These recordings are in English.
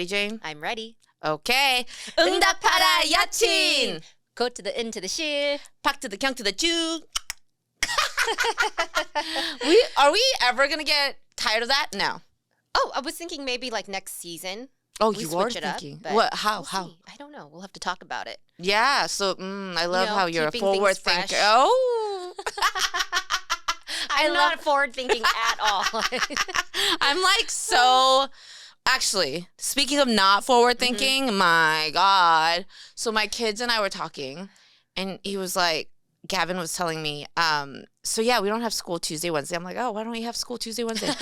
ready, Jane? I'm ready. Okay. 응답하라 여친. Go to the into the 실. 팍 to the 경 to the 주. Are we ever gonna get tired of that? No. Oh, I was thinking maybe like next season. Oh, we you are switch it thinking. up, What? How? we'll how? see. I don't know. We'll have to talk about it. Yeah. So I love how you're a keeping forward things fresh. thinker. Oh. I'm not forward thinking at all. I'm like so. Actually, speaking of not forward thinking, my God. So my kids and I were talking, and he was like, Gavin was telling me, so yeah, we don't have school Tuesday, Wednesday. I'm like, oh, why don't we have school Tuesday, Wednesday?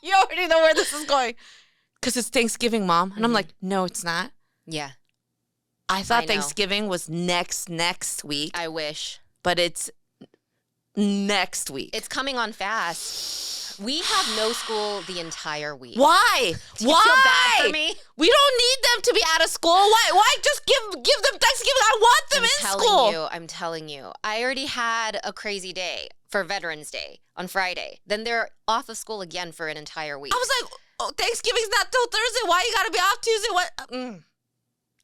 You already know where this is going. Because it's Thanksgiving, Mom. And I'm like, no, it's not. Yeah. I thought know. Thanksgiving was next week. I wish. But it's next week. It's coming on fast. We have no school the entire week. Why? Do you feel bad for me? We don't need them to be out of school. Why just give them Thanksgiving? I want them in school. I'm telling you. I already had a crazy day for Veterans Day on Friday. Then they're off of school again for an entire week. I was like, oh, Thanksgiving's not till Thursday. Why you gotta be off Tuesday? What?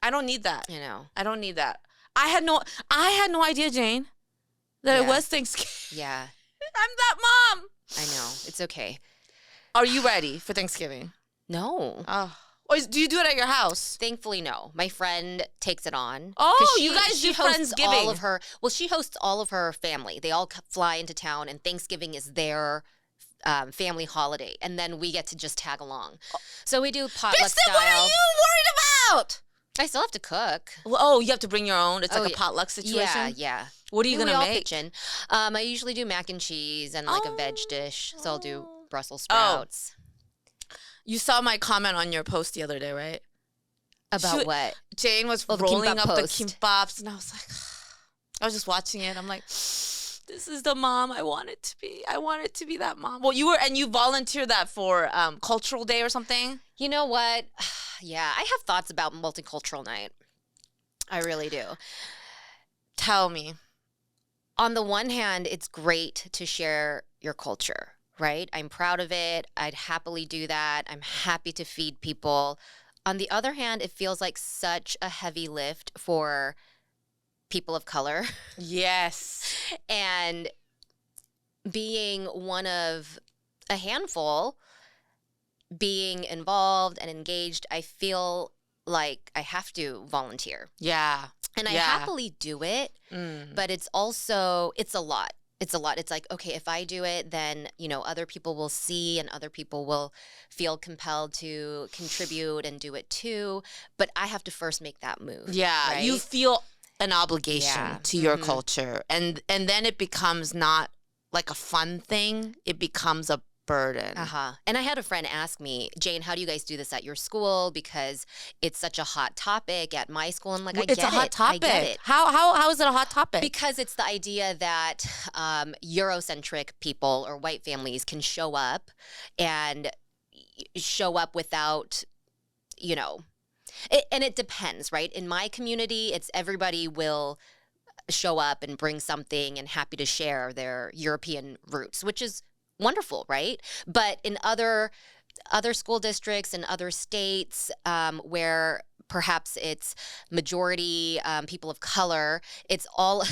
I don't need that. You know. I don't need that. I had no idea, Jane, that it was Thanksgiving. Yeah. I'm that mom. I know. It's okay. Are you ready for Thanksgiving? No. Oh. Or do you do it at your house? Thankfully, no. My friend takes it on. Oh, you guys do hosts Friendsgiving. all of her. Well, she hosts all of her family. They all fly into town, and Thanksgiving is their family holiday. And then we get to just tag along. So we do potluck style. What are you worried about? I still have to cook. Well, you have to bring your own. It's like a potluck situation. Yeah. What are you gonna make? Pitch in. I usually do mac and cheese and like a veg dish. So I'll do Brussels sprouts. You saw my comment on your post the other day, right? About what? Jane was rolling up the kimbaps, and I was like, I was just watching it. I'm like, this is the mom I want it to be. I want it to be that mom. Well, you volunteered that for Cultural Day or something? You know what? Yeah, I have thoughts about Multicultural Night. I really do. Tell me. On the one hand, it's great to share your culture, right? I'm proud of it. I'd happily do that. I'm happy to feed people. On the other hand, it feels like such a heavy lift for people of color. Yes. And being one of a handful, being involved and engaged, I feel like I have to volunteer. Yeah. And I happily do it, but it's a lot. It's a lot. It's like, okay, if I do it, then, other people will see and other people will feel compelled to contribute and do it too. But I have to first make that move. Yeah. Right? You feel an obligation to your culture. And then it becomes not like a fun thing. It becomes a burden. And I had a friend ask me, Jane, how do you guys do this at your school? Because it's such a hot topic at my school. And it's a hot topic. I get it. How is it a hot topic? Because it's the idea that Eurocentric people or white families can show up without, and it depends, right? In my community, it's everybody will show up and bring something and happy to share their European roots, which is wonderful, right? But in other school districts and other states where perhaps it's majority people of color, it's all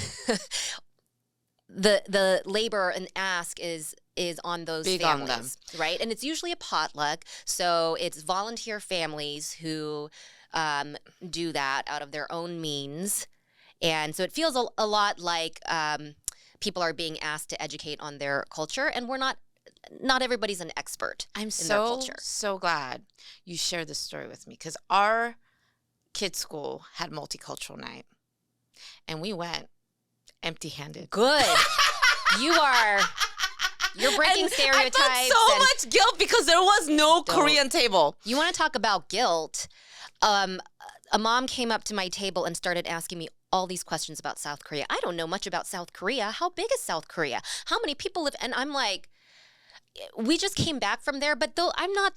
the labor and ask is on those big families, on them. Right? And it's usually a potluck, so it's volunteer families who do that out of their own means, and so it feels a lot like people are being asked to educate on their culture, and not everybody's an expert in their culture. So glad you shared this story with me, because our kids' school had Multicultural Night, and we went empty-handed. Good. You're breaking stereotypes. I felt so much guilt because there was no Korean table. You want to talk about guilt? A mom came up to my table and started asking me all these questions about South Korea. I don't know much about South Korea. How big is South Korea? How many people live? And I'm like, we just came back from there, but though I'm not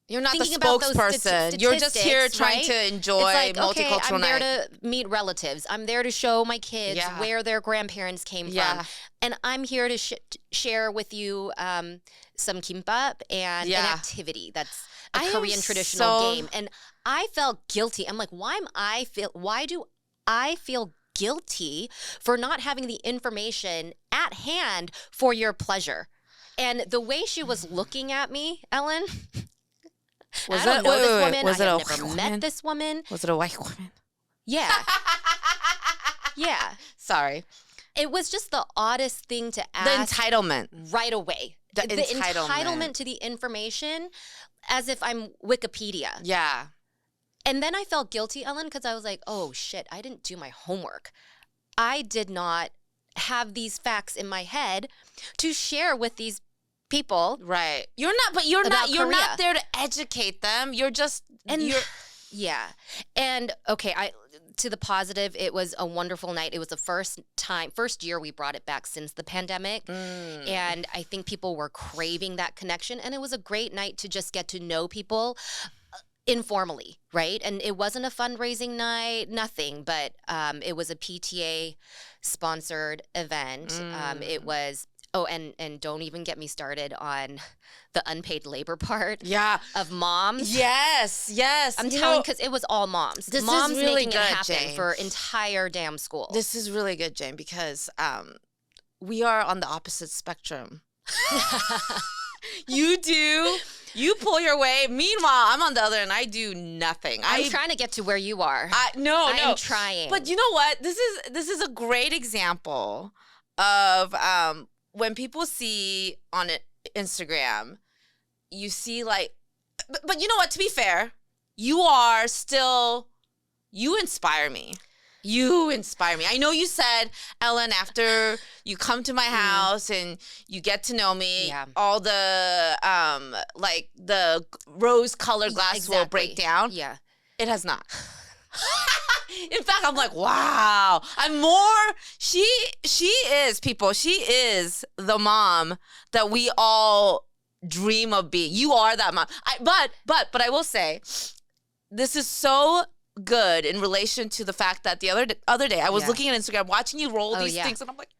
You're not the thinking about those spokesperson. You're just here statistics, trying right? to enjoy It's like, multicultural okay, I'm night. there to meet relatives. I'm there to show my kids Yeah. where their grandparents came Yeah. from. And I'm here to share with you some kimbap and an activity that's a Korean traditional game. And I felt guilty. I'm like, why do I feel guilty for not having the information at hand for your pleasure? And the way she was looking at me, Ellen, I don't know this woman. Was I it have a never white met woman? this woman. Was it a white woman? Yeah. Yeah. Sorry. It was just the oddest thing to The ask entitlement. right away. The entitlement to the information as if I'm Wikipedia. Yeah. And then I felt guilty, Ellen, because I was like, oh, shit, I didn't do my homework. I did not have these facts in my head to share with these people. Right. You're not Korea. there to educate them. You're just Yeah. And okay, to the positive, it was a wonderful night. It was the first year we brought it back since the pandemic. And I think people were craving that connection. And it was a great night to just get to know people informally, right? And it wasn't a fundraising night, nothing, but it was a PTA sponsored event. It was, and don't even get me started on the unpaid labor part of moms. Yes. I'm telling, because it was all moms. This Moms is really making good, it happen Jane. for entire damn school. This is really good, Jane, because we are on the opposite spectrum. You pull your way. Meanwhile, I'm on the other and I do nothing. I'm trying to get to where you are. No. I'm trying. But you know what? This is a great example of when people see on Instagram, you see like, but you know what? To be fair, you inspire me. You inspire me. I know you said, Ellen, after you come to my house and you get to know me, all the like the rose-colored glass will break down. Yeah. It has not. In fact, I'm like, wow. I'm more. She is, people. She is the mom that we all dream of being. You are that mom. But I will say, this is so good in relation to the fact that the other day I was looking at Instagram, watching you roll these things, and I'm like,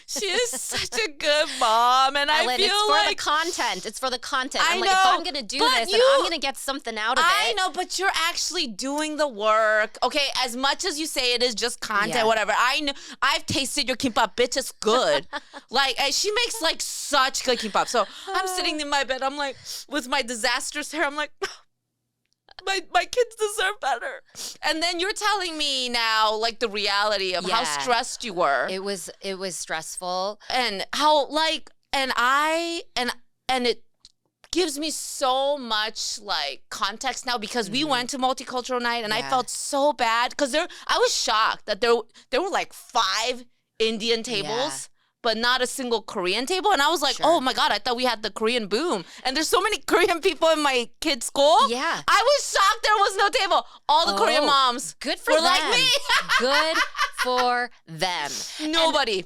she is such a good mom, and Ellen, I feel it's for like the content. It's for the content. I I'm know, like, if I'm gonna do this, then I'm gonna get something out of it. I know, but you're actually doing the work. Okay, as much as you say it is just content, whatever. I know. I've tasted your kimbap, bitch. It's good. Like she makes like such good kimbap. So I'm sitting in my bed. I'm like, with my disastrous hair. I'm like, my kids deserve better. And then you're telling me now, like, the reality of how stressed you were. It was stressful. And how, like, and it gives me so much, like, context now because we went to multicultural night and I felt so bad because I was shocked that there were like 5 Indian tables. But not a single Korean table. And I was like, oh my God, I thought we had the Korean boom. And there's so many Korean people in my kid's school. Yeah. I was shocked there was no table. All the Korean moms good for were them. like me. Good for them. Nobody.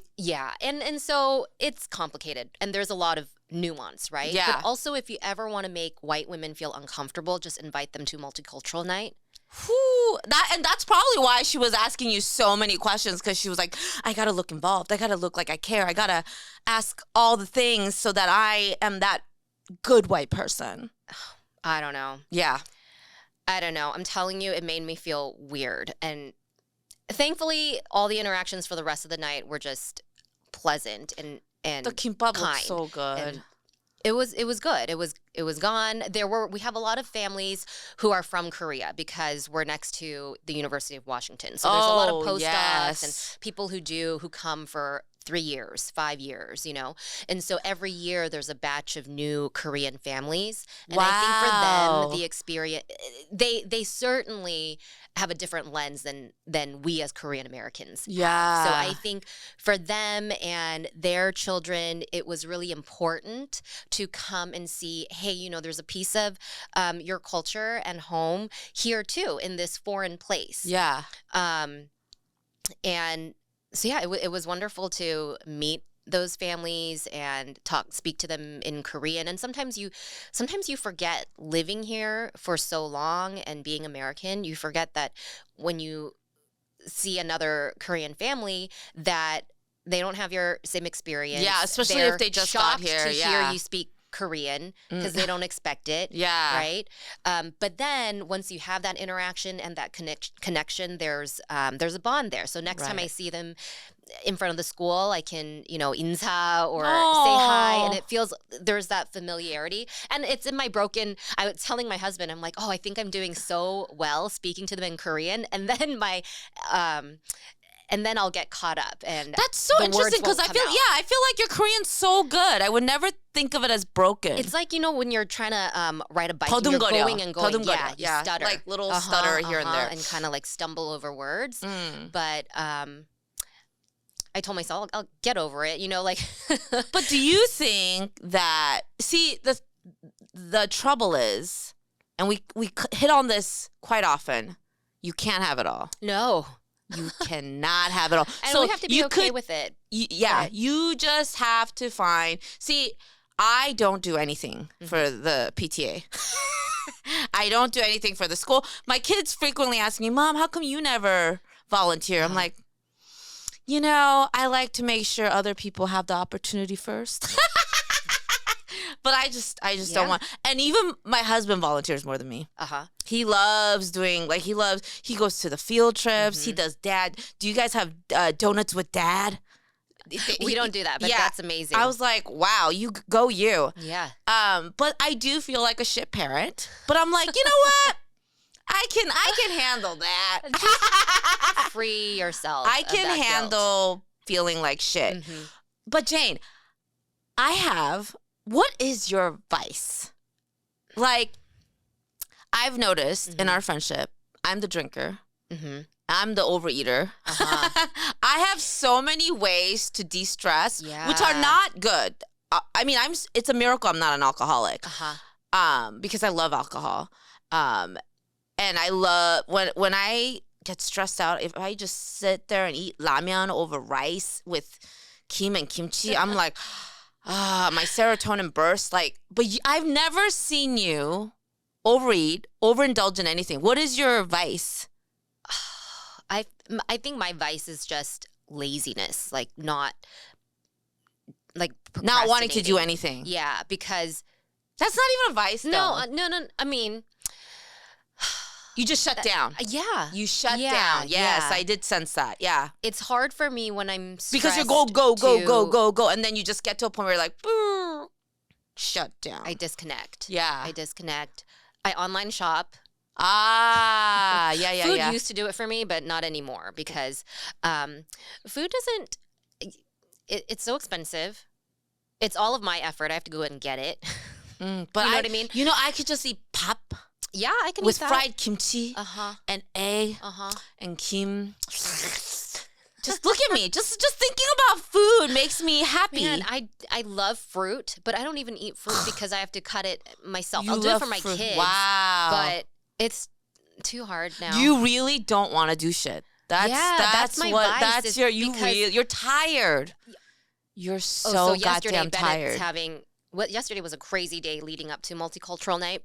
And so it's complicated. And there's a lot of nuance, right? Yeah. But also, if you ever want to make white women feel uncomfortable, just invite them to multicultural night. That's probably why she was asking you so many questions, because she was like, I gotta look involved. I gotta look like I care. I gotta ask all the things so that I am that good white person. I don't know. Yeah. I don't know. I'm telling you, it made me feel weird. And thankfully, all the interactions for the rest of the night were just pleasant and the kimbap kind. looked so good. And it was good. It was gone. We have a lot of families who are from Korea because we're next to the University of Washington. So there's a lot of postdocs and people who come for 3 years, 5 years, And so every year there's a batch of new Korean families. And I think for them, the experience, they certainly have a different lens than we as Korean Americans. Yeah. So I think for them and their children, it was really important to come and see, hey, there's a piece of your culture and home here too in this foreign place. Yeah. And so, yeah, it was wonderful to meet those families and speak to them in Korean. And sometimes you forget, living here for so long and being American, you forget that when you see another Korean family, that they don't have your same experience. Yeah, especially They're if they just got shocked here. to Yeah. hear you speak Korean because they don't expect it. Yeah. Right. But then once you have that interaction and that connection, there's a bond there. So next time I Right. see them in front of the school, I can, insa or say Oh. hi, and it feels there's that familiarity. And it's in my broken. I was telling my husband, I'm like, oh, I think I'm doing so well speaking to them in Korean, and then and then I'll get caught up. And That's so the words interesting because won't I come feel out. I feel like your Korean's so good. I would never think of it as broken. It's like, when you're trying to ride a bike and you're 더듬거려. going and going. 더듬거려. Yeah, you stutter. Like little stutter here and there. And kind of like stumble over words. But I told myself, I'll get over it, like. But do you think that, see, the trouble is, and we hit on this quite often, you can't have it all. No. You cannot have it all. And so we have to be okay with it. You just have to find. See, I don't do anything for the PTA. I don't do anything for the school. My kids frequently ask me, Mom, how come you never volunteer? I'm like, I like to make sure other people have the opportunity first. But I just don't want. And even my husband volunteers more than me. He loves doing, he goes to the field trips. He does dad. Do you guys have donuts with dad? We don't do that, but that's amazing. I was like, wow, you go you. Yeah. But I do feel like a shit parent. But I'm like, you know what? I can handle that. Free yourself. I can handle feeling like shit. But Jane, what is your vice? Like, I've noticed in our friendship, I'm the drinker. I'm the overeater. I have so many ways to de-stress, which are not good. I mean, it's a miracle I'm not an alcoholic. Because I love alcohol. And I love when I get stressed out, if I just sit there and eat ramen over rice with kim and kimchi, I'm like, my serotonin bursts. But I've never seen you overindulge in anything. What is your vice? I think my vice is just laziness, not wanting to do anything. Yeah, because that's not even a vice. No, though. no. I mean, you just shut down. Yeah, you shut down. Yes, I did sense that. Yeah, it's hard for me when I'm stressed because you go, and then you just get to a point where you're like, boo, shut down. I disconnect. Yeah, I disconnect. I online shop. Yeah. Food used to do it for me, but not anymore because food doesn't. It's so expensive. It's all of my effort. I have to go and get it. But you know what I mean? I could just eat pap. Yeah, I can with eat that. fried kimchi and egg and kim. Just look at me. Just thinking about food makes me happy. Man, I love fruit, but I don't even eat fruit because I have to cut it myself. You I'll do it love for my fruit. kids. Wow. But it's too hard now. You really don't want to do shit. That's my what. vice. That's you're tired. You're so yesterday, goddamn tired. Yesterday was a crazy day leading up to multicultural night.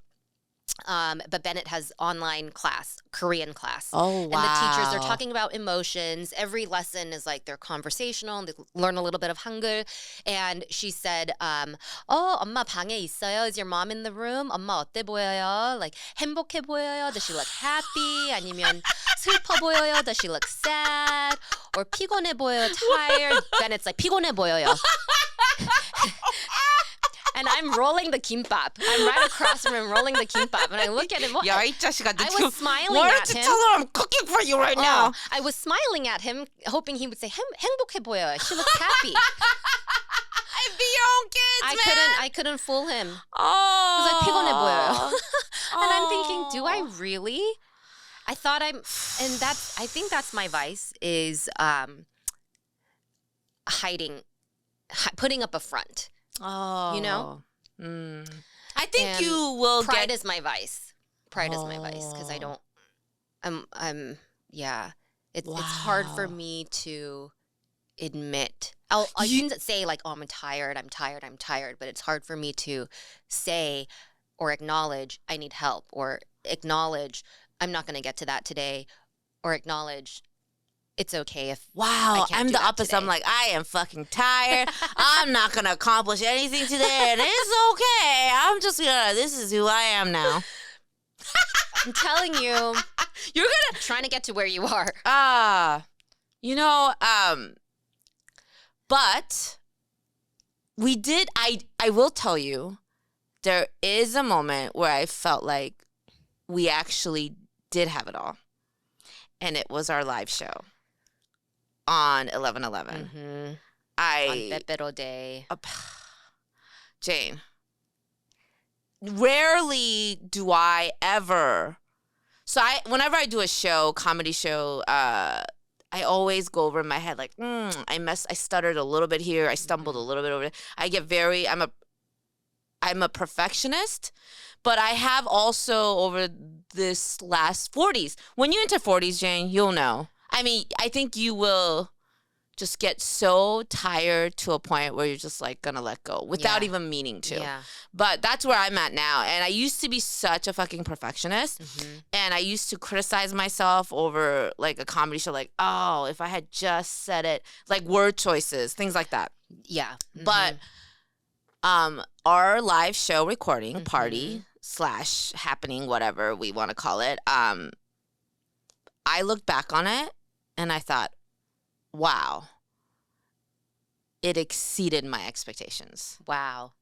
But Bennett has online class, Korean class. Oh, wow. And the teachers are talking about emotions. Every lesson is they're conversational and they learn a little bit of Hangul. And she said, 엄마 방에 있어요? Is your mom in the room? 엄마 어때 보여요? 행복해 보여요? Does she look happy? 아니면 슬퍼 보여요? Does she look sad? Or 피곤해 보여요? Tired? Bennett's 피곤해 보여요. And I'm rolling the kimbap. I'm right across from him rolling the kimbap. And I look at him. 야, 이 자식아, I was smiling why at don't you him. tell her I'm cooking for you right now? I was smiling at him, hoping he would say, 행복해 보여요. She looks happy. I'd be your own kids, I couldn't fool him. Oh. He was 피곤해 보여요. And I'm thinking, do I really? I think that's my vice is hiding, putting up a front. Oh. You know? I think And you will pride is my vice. Pride is my vice because I don't. Yeah. It's hard for me to admit. I can say like, oh, I'm tired, but it's hard for me to say or acknowledge I need help, or acknowledge I'm not going to get to that today, or acknowledge it's okay if Wow, I can't I'm do the that opposite. today. I'm like, I am fucking tired. I'm not going to accomplish anything today, and it's okay. I'm just going to, this is who I am now. I'm telling you, You're going I'm trying to get to where you are. you know, but we did, I will tell you, there is a moment where I felt like we actually did have it all. And it was our live show on 11/11. Mm-hmm. On I, Pepero Day. Jane, rarely do I ever, whenever I do a show, comedy show, I always go over in my head like, I stuttered a little bit here, I stumbled a little bit over there. I'm a perfectionist, but I have also over this last 40s. When you enter 40s, Jane, you'll know. I mean, I think you will just get so tired to a point where you're just like gonna let go without even meaning to. Yeah. But that's where I'm at now. And I used to be such a fucking perfectionist. Mm-hmm. And I used to criticize myself over like a comedy show, like, oh, if I had just said it, like word choices, things like that. Yeah. Mm-hmm. But our live show recording party / happening, whatever we want to call it, I looked back on it and I thought, wow, it exceeded my expectations. Wow.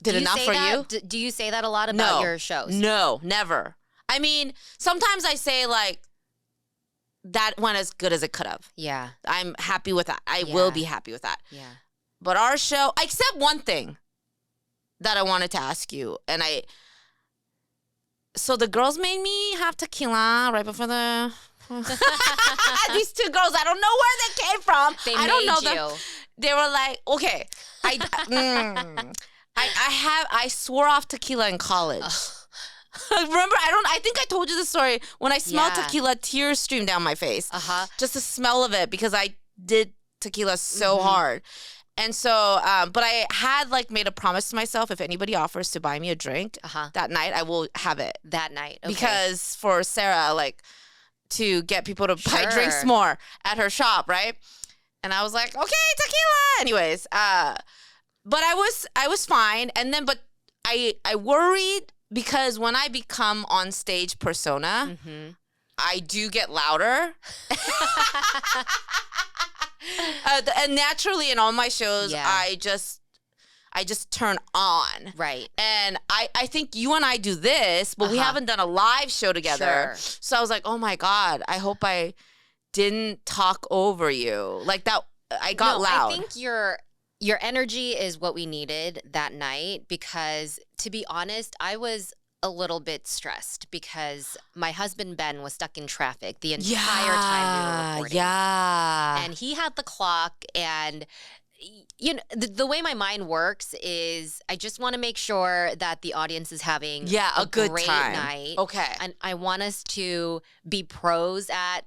Did it not for you? Do you say that a lot about your shows? No, never. I mean, sometimes I say like, that went as good as it could have. Yeah. I'm happy with that. I will be happy with that. Yeah. But our show, except one thing that I wanted to ask you, so the girls made me have tequila right before the. These two girls, I don't know where they came from. I don't know them. They were like, okay, I swore off tequila in college. Remember, I think I told you the story. When I smelled tequila, tears streamed down my face. Just the smell of it, because I did tequila so hard. And so, but I had like made a promise to myself, if anybody offers to buy me a drink that night, I will have it. That night, okay. Because for Sarah, like, to get people to buy drinks more at her shop, right? And I was like, okay, tequila. Anyways, but I was fine. And then, but I worried, because when I become on stage persona, I do get louder. And naturally in all my shows, I just turn on. Right. And I think you and I do this, but we haven't done a live show together. Sure. So I was like, oh my God, I hope I didn't talk over you. Like that, I got loud. I think your energy is what we needed that night, because to be honest, I was a little bit stressed because my husband Ben was stuck in traffic the entire time we were recording. Yeah. And he had the clock, and you know, the way my mind works is I just want to make sure that the audience is having a good great time. night. Okay. And I want us to be pros at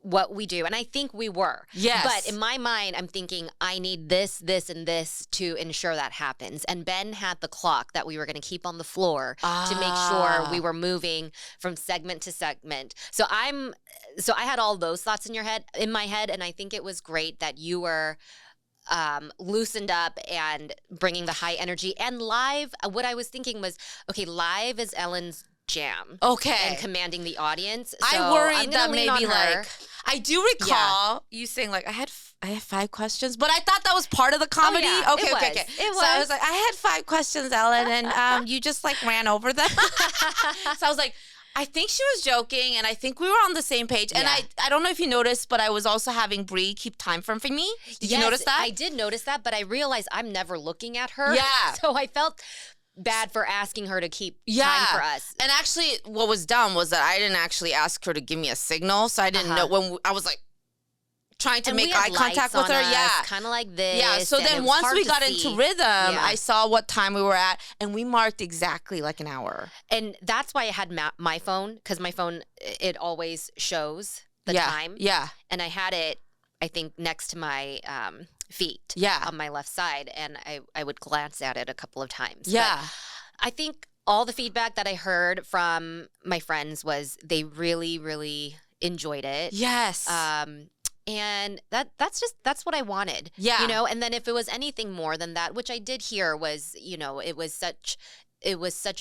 what we do. And I think we were. Yes. But in my mind, I'm thinking I need this, this, and this to ensure that happens. And Ben had the clock that we were going to keep on the floor to make sure we were moving from segment to segment. So I had all those thoughts in my head. And I think it was great that you were loosened up and bringing the high energy. And live, what I was thinking was, okay, live is Ellen's jam. Okay. And commanding the audience. So I worried that maybe like, I do recall you saying like, I had 5 questions, but I thought that was part of the comedy. Oh, yeah. Okay. It was. So I was like, I had 5 questions, Ellen, and you just like ran over them. So I was like, I think she was joking, and I think we were on the same page. And I don't know if you noticed, but I was also having Bree keep time for me. Did you notice that? I did notice that, but I realized I'm never looking at her. Yeah. So I felt bad for asking her to keep time for us. And actually, what was dumb was that I didn't actually ask her to give me a signal, so I didn't know when I was like trying to make eye contact with her. Kind of like this. Yeah. So then once we got into rhythm, I saw what time we were at, and we marked exactly like an hour. And that's why I had my phone, because my phone, it always shows the time. Yeah. And I had it I think, next to my feet Yeah. on my left side, and I would glance at it a couple of times. Yeah. But I think all the feedback that I heard from my friends was they really, really enjoyed it. Yes. And that's what I wanted. Yeah. You know, and then if it was anything more than that, which I did hear was, you know, it was such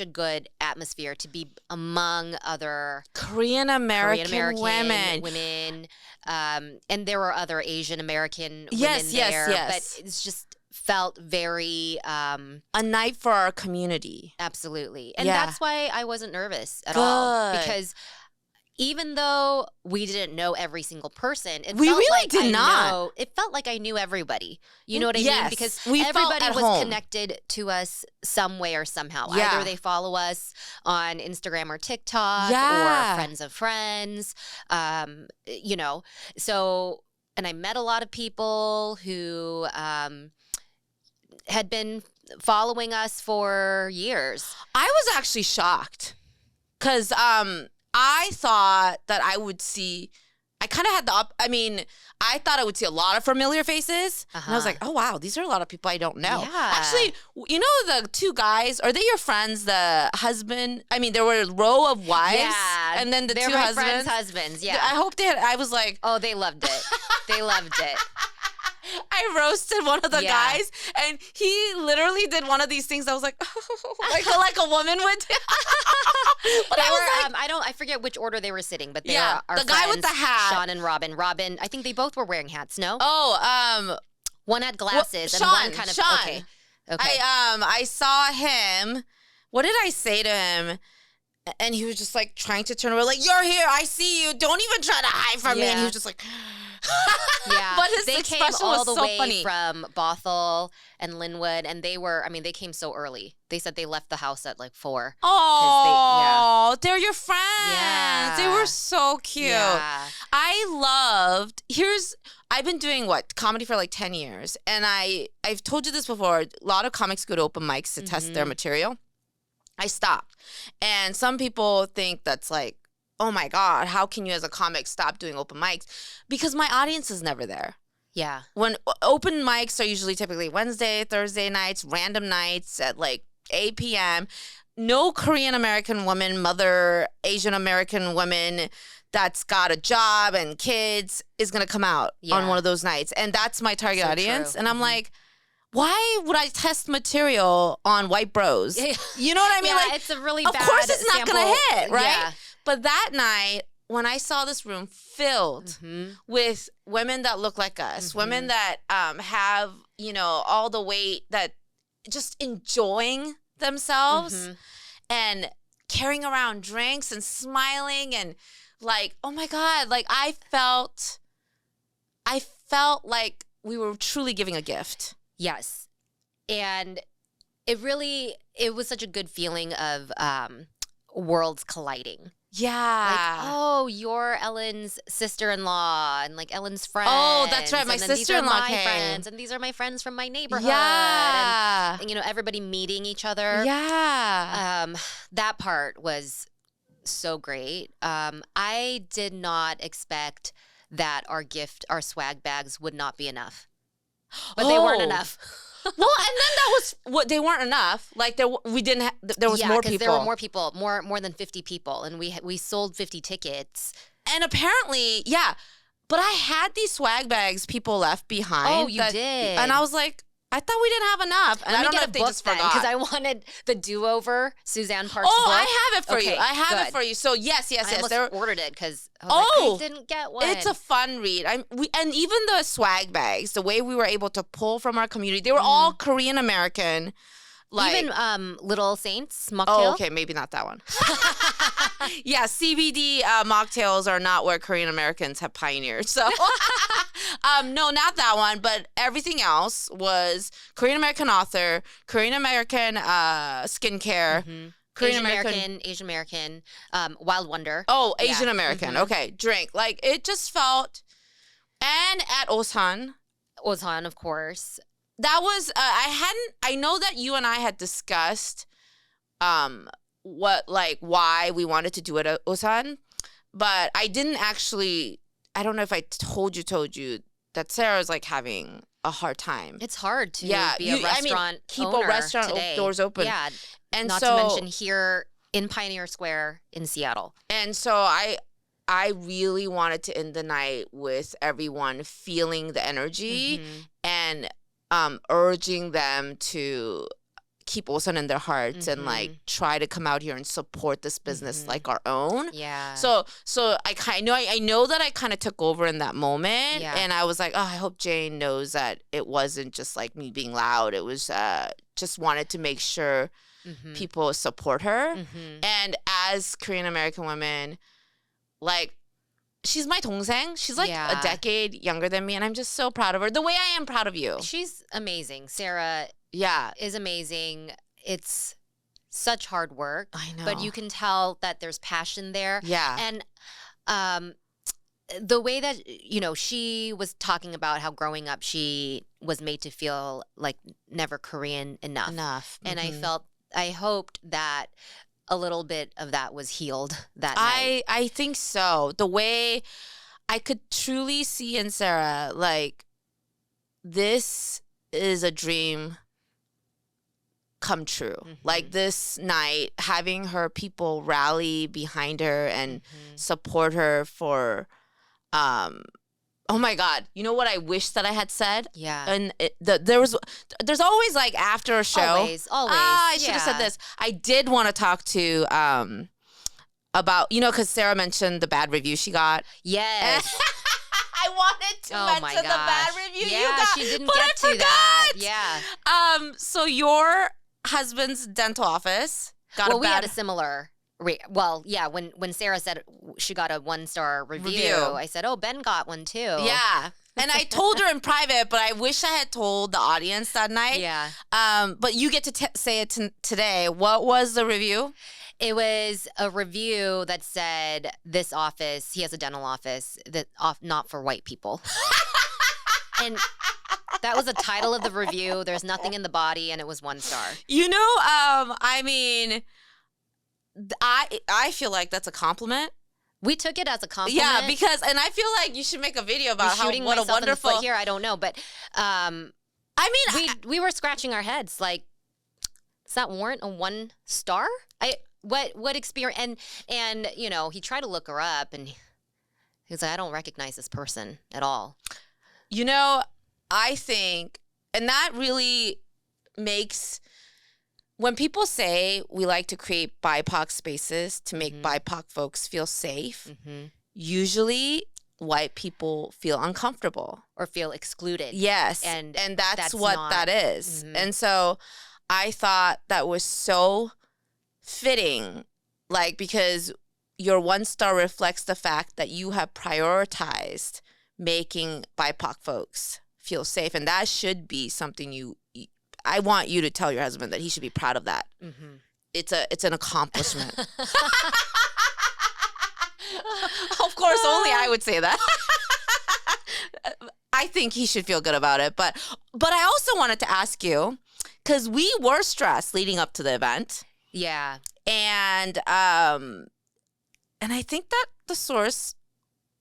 a good atmosphere to be among other Korean American women. And there were other Asian American Yes, women yes, there. yes. But it's just felt very a night for our community. absolutely. And Yeah. that's why I wasn't nervous at all. Good. Because even though we didn't know every single person, We felt really like did not. it felt like I knew everybody. You know what I Yes, mean? Because we felt everybody at was home. connected to us some way or somehow. Yeah. Either they follow us on Instagram or TikTok Yeah. or friends of friends. You know, so, and I met a lot of people who had been following us for years. I was actually shocked because I thought that I would see. I kind of had I thought I would see a lot of familiar faces. And I was like, oh, wow, these are a lot of people I don't know. Yeah. Actually, you know the two guys, are they your friends, the husband? I mean, there were a row of wives. Yeah. And then the They're two my husbands. friends' husbands. Yeah. I hope they had, I was like, Oh, they loved it. They loved it. I roasted one of the Yeah. guys, and he literally did one of these things. I was like, like a woman would. But They I were, was like, I forget which order they were sitting, but they Yeah, were our the guy with friends, the hat. Sean and Robin. Robin, I think they both were wearing hats. No, oh, one had glasses and Sean, one kind of. Sean. Okay. Okay. I saw him. What did I say to him? And he was just like trying to turn around, like, you're here, I see you. Don't even try to hide from me. And he Yeah. was just like, Yeah, but his they expression came all was the so way funny. from Bothell and Linwood, and they came so early. They said they left the house at like 4. Oh, they're your friends. They Yeah. were so cute. Yeah. I've been doing comedy for like 10 years. And I've told you this before. A lot of comics go to open mics to test their material. I stopped. And some people think that's like, oh my God, how can you as a comic stop doing open mics? Because my audience is never there. Yeah. When open mics are usually typically Wednesday, Thursday nights, random nights at like 8 p.m. No Korean American woman, mother, Asian American woman that's got a job and kids is going to come out on Yeah. one of those nights. And that's my target So audience. true. And I'm like, why would I test material on white bros? You know what I mean? Yeah, Like, it's a really of bad course it's not going sample. to hit, right? Yeah. But that night, when I saw this room filled with women that look like us, women that have, all the weight, that just enjoying themselves and carrying around drinks and smiling and like, oh my God, like I felt like we were truly giving a gift. Yes. And it was such a good feeling of worlds colliding. Yeah. Like, oh, you're Ellen's sister-in-law and like Ellen's friends. Oh, that's right. My and then these are sister-in-law my came. friends, and these are my friends from my neighborhood. Yeah. And everybody meeting each other. Yeah. That part was so great. I did not expect that our swag bags would not be enough. But they weren't Oh. enough. Well, and then that was what they weren't enough. Like there was more people. There were more people, more than 50 people, and we sold 50 tickets. And apparently, yeah. But I had these swag bags people left behind. Oh, you did. And I was like, I thought we didn't have enough. And I don't know if they just forgot. because I wanted the do-over Suzanne Parks Oh, book. I have it for you. Okay, I have good. it for you. So yes. I almost There, ordered it because Oh, I didn't get one. it's a fun read. And even the swag bags, the way we were able to pull from our community, they were all Korean American. Like, even Little Saints mocktail. oh, okay, maybe not that one. Yeah, CBD mocktails are not where Korean Americans have pioneered. So, no, not that one. But everything else was Korean American author, Korean American skincare, Korean Asian American, Wild Wonder. Oh, Yeah. Asian American. Okay, drink. Like it just felt. And at Osan, Ozhan, of course. that was I know that you and I had discussed why we wanted to do it at Osan, but I didn't actually. I don't know if I told you that Sarah's like having a hard time. It's hard to Yeah, be a restaurant keep owner a restaurant today. doors open. Yeah, And not so, to mention here in Pioneer Square in Seattle. And so I really wanted to end the night with everyone feeling the energy and urging them to keep Osan in their hearts and like try to come out here and support this business like our own. Yeah. So I know that I kind of took over in that moment, and I was like, oh, I hope Jane knows that it wasn't just like me being loud. It was just wanted to make sure people support her. And as Korean American women, like, she's my 동생. She's like a decade younger than me, and I'm just so proud of her. The way I am proud of you. She's amazing. Sarah is amazing. It's such hard work. I know. But you can tell that there's passion there. Yeah. And the way that, you know, she was talking about how growing up she was made to feel like never Korean enough. And I hoped that a little bit of that was healed that night. I think so. The way I could truly see in Sarah, like, this is a dream come true. Like, this night, having her people rally behind her and support her for, oh my God, you know what I wish that I had said? Yeah. And there's always like after a show. Always. I should have said this. I did want to talk to about, you know, because Sarah mentioned the bad review she got. Yes. I wanted to mention the bad review you got. She didn't get to that. Yeah. So your husband's dental office got we had a similar. When Sarah said she got a 1-star review, I said, "Oh, Ben got one too." Yeah, and I told her in private, but I wish I had told the audience that night. Yeah. But you get to say it today. What was the review? It was a review that said this office, he has a dental office that not for white people. And that was the title of the review. There's nothing in the body, and it was 1 star. You know, I mean, I feel like that's a compliment. We took it as a compliment. Yeah, because, and I feel like you should make a video about what a wonderful. In the foot here, I don't know, but I mean, we were scratching our heads like, does that warrant a 1 star? What experience? And you know, he tried to look her up, and he was like, I don't recognize this person at all. You know, I think, and that really makes, when people say we like to create BIPOC spaces to make BIPOC folks feel safe, usually white people feel uncomfortable. Or feel excluded. Yes, and that's what that is. And so I thought that was so fitting, like, because your 1 star reflects the fact that you have prioritized making BIPOC folks feel safe, and that should be something I want you to tell your husband that he should be proud of that. It's an accomplishment. Of course, only I would say that. I think he should feel good about it, but I also wanted to ask you, because we were stressed leading up to the event. Yeah. And I think that the source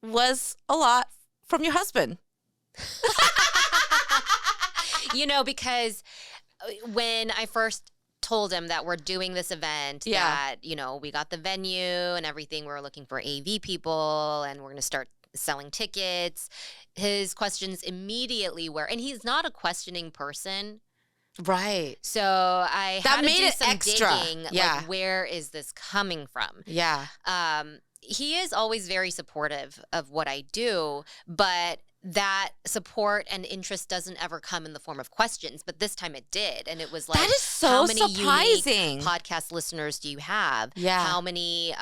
was a lot from your husband. You know, because when I first told him that we're doing this event, that, you know, we got the venue and everything, we're looking for AV people and we're going to start selling tickets, his questions immediately were, and he's not a questioning person. Right. So I had to do some extra digging. Like, where is this coming from? Yeah. He is always very supportive of what I do, but that support and interest doesn't ever come in the form of questions. But this time it did, and it was like, that is so how many surprising. Unique podcast listeners do you have? Yeah. How many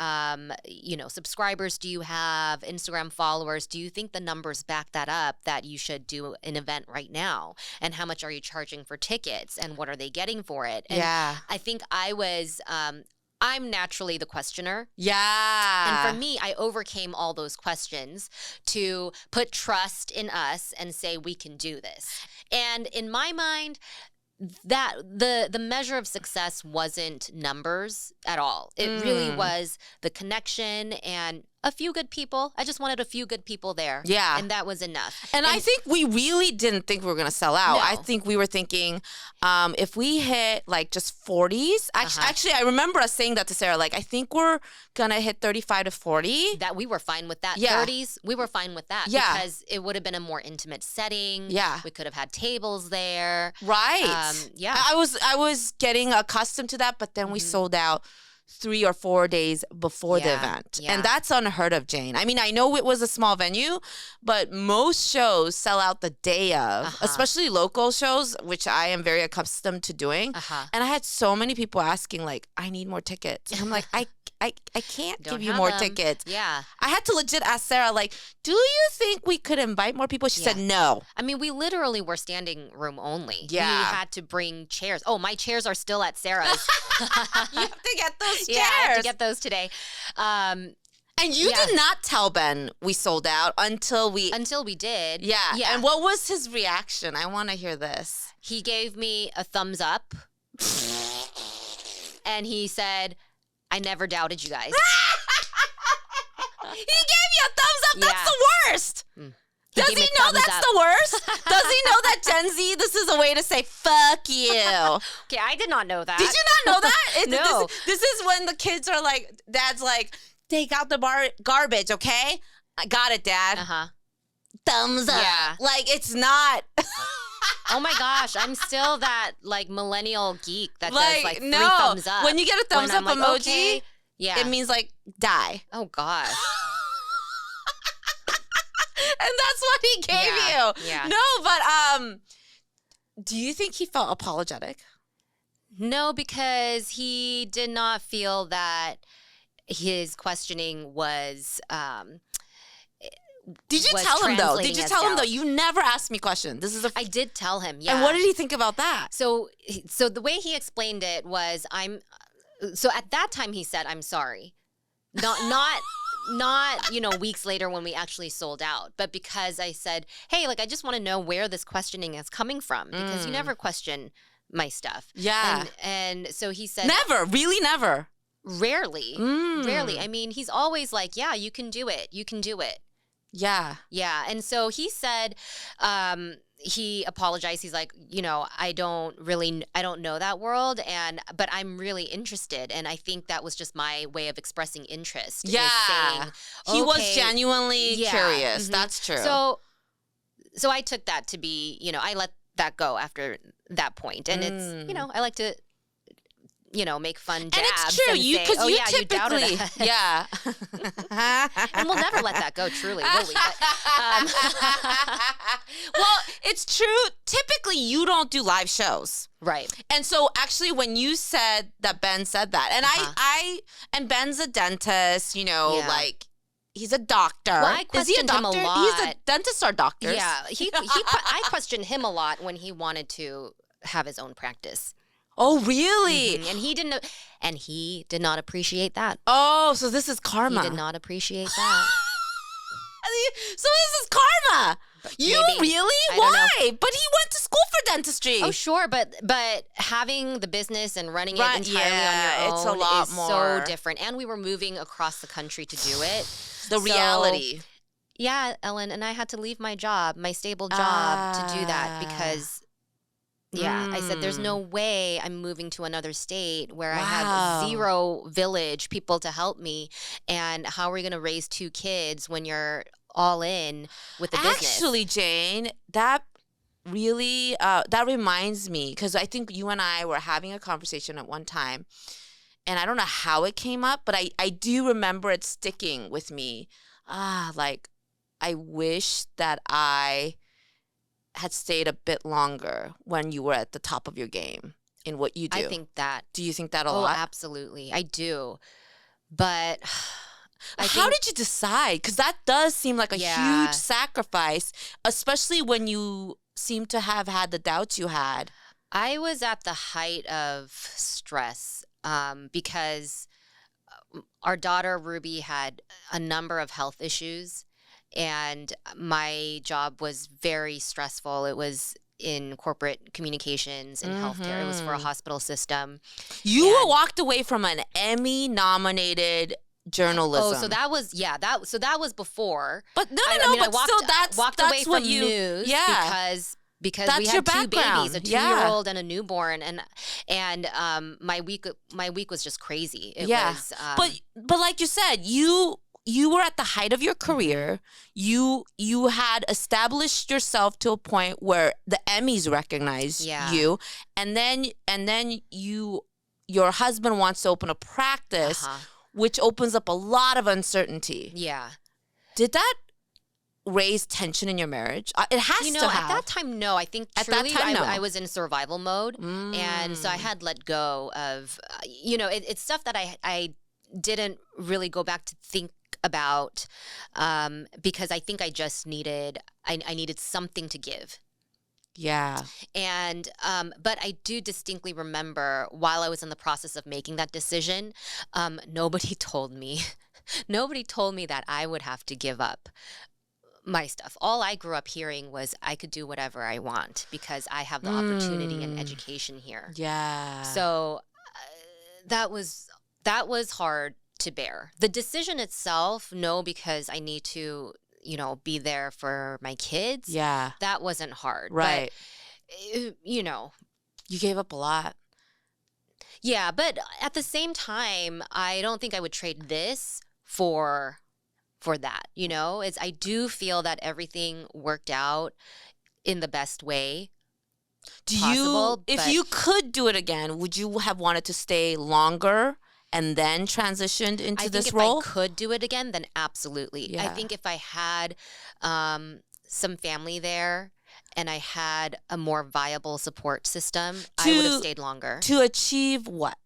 subscribers do you have? Instagram followers? Do you think the numbers back that up, that you should do an event right now? And how much are you charging for tickets? And what are they getting for it? And I think I was I'm naturally the questioner. Yeah. And for me, I overcame all those questions to put trust in us and say, we can do this. And in my mind, that the measure of success wasn't numbers at all. It really was the connection and a few good people. I just wanted a few good people there. Yeah. And that was enough. And I think we really didn't think we were going to sell out. No. I think we were thinking if we hit like just 40s. Actually, I remember us saying that to Sarah. Like, I think we're going to hit 35 to 40. That we were fine with that. Yeah. 30s, we were fine with that. Yeah. Because it would have been a more intimate setting. Yeah. We could have had tables there. Right. Yeah. I was getting accustomed to that, but then we sold out 3 or 4 days before the event. Yeah. And that's unheard of, Jane. I mean, I know it was a small venue, but most shows sell out the day of, especially local shows, which I am very accustomed to doing. And I had so many people asking, like, I need more tickets. And I'm like, I can't Don't give you have more them. tickets. Yeah. I had to legit ask Sarah, like, do you think we could invite more people? She said no. I mean, we literally were standing room only. Yeah. We had to bring chairs. Oh, my chairs are still at Sarah's. You have to get those chairs. Yeah, I have to get those today. And you did not tell Ben we sold out until we did. Yeah. Yeah. And what was his reaction? I want to hear this. He gave me a thumbs up. And he said, I never doubted you guys. He gave you a thumbs up. That's the worst. Does gave he me know thumbs that's up. the worst? Does he know that Gen Z, this is a way to say fuck you? Okay, I did not know that. Did you not know that? No. This is when the kids are like, Dad's like, take out the garbage, okay? I got it, Dad. Thumbs up. Yeah. Like, it's not. Oh my gosh, I'm still that like millennial geek that Like, does like three no. thumbs up. When you get a thumbs When I'm up like, emoji, okay. Yeah. it means like die. Oh gosh. And that's what he gave you. Yeah. No, but do you think he felt apologetic? No, because he did not feel that his questioning was Did you was tell him though? Did translating you as tell him though? doubt. You never asked me questions. This is I did tell him, yeah. And what did he think about that? So the way he explained it was so at that time he said, I'm sorry. Not, weeks later when we actually sold out, but because I said, hey, like, I just want to know where this questioning is coming from because you never question my stuff. Yeah. And so he said, Never, really never. Rarely. I mean, he's always like, yeah, you can do it. You can do it. Yeah. Yeah. And so he said, he apologized. He's like, I don't know that world. But I'm really interested. And I think that was just my way of expressing interest. Yeah. Saying, He was okay, genuinely yeah, curious. That's true. So I took that to be, I let that go after that point. And it's, I like to, make fun jabs. And it's true. Say, Because you you doubted typically, us. yeah. And we'll never let that go, truly, will we? But, well, it's true. Typically, you don't do live shows. right. And so actually when you said that Ben said that, and and Ben's a dentist, like he's a doctor. Well, I Is he a questioned him a doctor? lot. He's a dentist or doctor. Yeah, I questioned him a lot when he wanted to have his own practice. Oh, really? And he did not appreciate that. Oh, so this is karma. He did not appreciate that. So this is karma. You maybe. really? I don't Why? But he went to school for dentistry. Oh, sure, but having the business and running it Right, entirely yeah, on your own it's a lot is more. so different. And we were moving across the country to do it. The reality. Yeah, Ellen, and I had to leave my job, my stable job, to do that because, I said, there's no way I'm moving to another state where I have zero village people to help me. And how are we going to raise 2 kids when you're all in with the business? Actually, Jane, that really, that reminds me, because I think you and I were having a conversation at one time, and I don't know how it came up, but I do remember it sticking with me. Like, I wish that I had stayed a bit longer when you were at the top of your game in what you do. I think that. Do you think that a Oh, lot? absolutely. I do. But How did you decide? Because that does seem like a huge sacrifice, especially when you seem to have had the doubts you had. I was at the height of stress because our daughter Ruby had a number of health issues, and my job was very stressful. It was in corporate communications and healthcare. It was for a hospital system. You walked away from an Emmy-nominated journalism. Oh, so that was that was before. But no, I mean, but still, walked that's away what from you, news because that's we your had two background. babies, a 2-year-old and a newborn, and my week was just crazy. It was but like you said, you were at the height of your career. You had established yourself to a point where the Emmys recognize you, and then your husband wants to open a practice, which opens up a lot of uncertainty. Yeah. Did that raise tension in your marriage? It has to have. At that time, no. I think At truly that time, no. I was in survival mode. And so I had let go of, it's stuff that I didn't really go back to think about because I think I just needed, I needed something to give. Yeah. And but I do distinctly remember while I was in the process of making that decision, nobody told me that I would have to give up my stuff. All I grew up hearing was I could do whatever I want because I have the opportunity and education here. Yeah. So that was hard to bear. The decision itself, no, because I need to, be there for my kids. Yeah. That wasn't hard. Right. But, You gave up a lot. Yeah, but at the same time, I don't think I would trade this for that. I do feel that everything worked out in the best way. If you could do it again, would you have wanted to stay longer and then transitioned into this role? I think if I could do it again, then absolutely. Yeah. I think if I had some family there and I had a more viable support system, I would have stayed longer. To achieve what?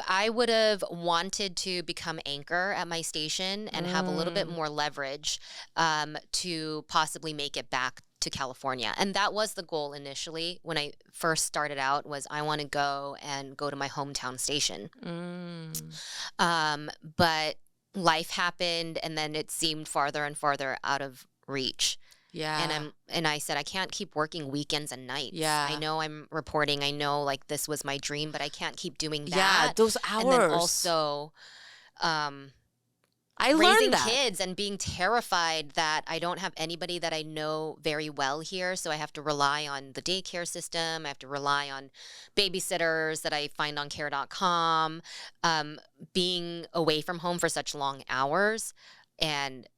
I would have wanted to become anchor at my station and have a little bit more leverage to possibly make it back to California. And that was the goal initially when I first started out, was I want to go to my hometown station. But life happened and then it seemed farther and farther out of reach. Yeah. And I said, I can't keep working weekends and nights. Yeah. I know I'm reporting. I know like this was my dream, but I can't keep doing that. Yeah, those hours. And then also I raising learned that. kids and being terrified that I don't have anybody that I know very well here. So I have to rely on the daycare system. I have to rely on babysitters that I find on care.com. Being away from home for such long hours and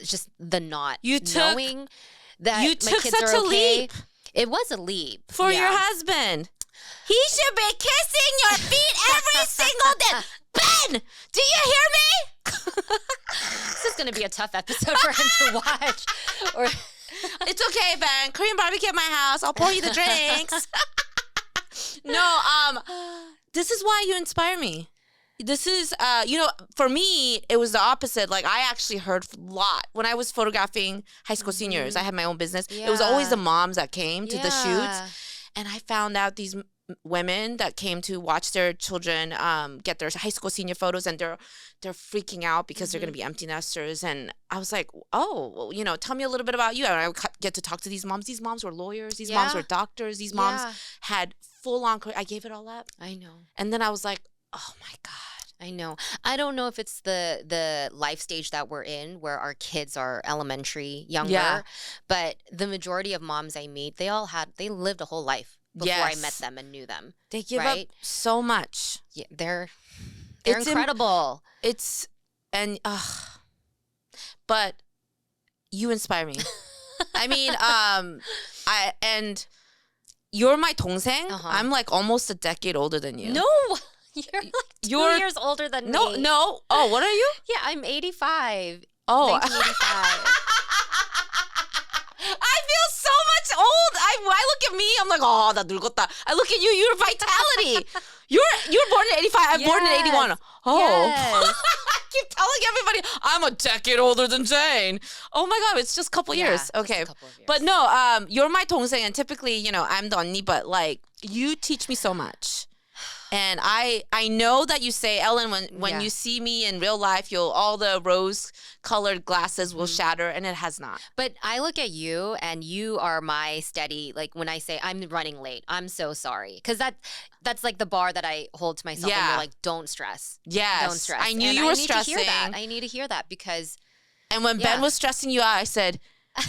just the knowing that you my took kids such are a okay. leap. It was a leap for your husband. He should be kissing your feet every single day. Ben, do you hear me? This is going to be a tough episode for him to watch. It's okay, Ben. Korean barbecue at my house. I'll pour you the drinks. No, this is why you inspire me. This is, for me, it was the opposite. Like, I actually heard a lot. When I was photographing high school seniors, I had my own business. Yeah. It was always the moms that came to the Yeah. shoots. And I found out these women that came to watch their children get their high school senior photos, and they're freaking out because they're going to be empty nesters. And I was like, oh, well, tell me a little bit about you. And I would get to talk to these moms. These moms were lawyers. These moms were doctors. These moms had full-on career. I gave it all up. I know. And then I was like, oh my God. I know. I don't know if it's the life stage that we're in where our kids are elementary, younger, but the majority of moms I meet, they lived a whole life before I met them and knew them. They give up so much. Yeah, they're incredible. But you inspire me. I mean, and you're my 동생. I'm like almost a decade older than you. No. You're like 2 years older than me. No. Oh, what are you? Yeah, I'm 85. Oh. 1985. I feel so much old. I look at me, I'm like, oh, 나 늙었다. I look at you, you're vitality. You're born in 85. I'm born in 81. Oh. Yes. I keep telling everybody I'm a decade older than Jane. Oh my God, it's just a couple years. Okay. Just a couple of years. But no, you're my 동생, and typically, I'm the 언니, but like, you teach me so much. And I know that you say, Ellen, when Yeah. you see me in real life, all the rose-colored glasses will shatter, and it has not. But I look at you, and you are my steady. Like when I say I'm running late, I'm so sorry, because that's like the bar that I hold to myself. And Yeah. you're like, don't stress. Yes. Don't stress. I knew and you were I need stressing. to hear that. I need to hear that because. And when Ben Yeah. was stressing you out, I said,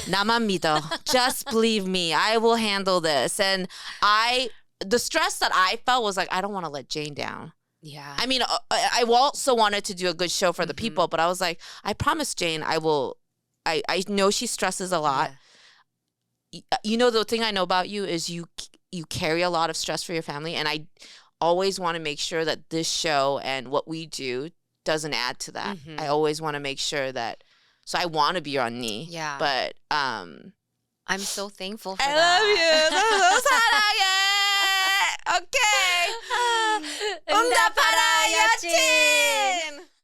"Naman 믿어. Just believe me. I will handle this." And the stress that I felt was like, I don't want to let Jane down. Yeah. I mean, I also wanted to do a good show for the people, but I was like, I promise Jane, I will. I know she stresses a lot. You know, the thing I know about you is you carry a lot of stress for your family, and I always want to make sure that this show and what we do doesn't add to that. I always want to make sure that. So I want to be your 언니. Yeah. But I'm so thankful for I that. love you. 너무 사랑해. Okay. 응답하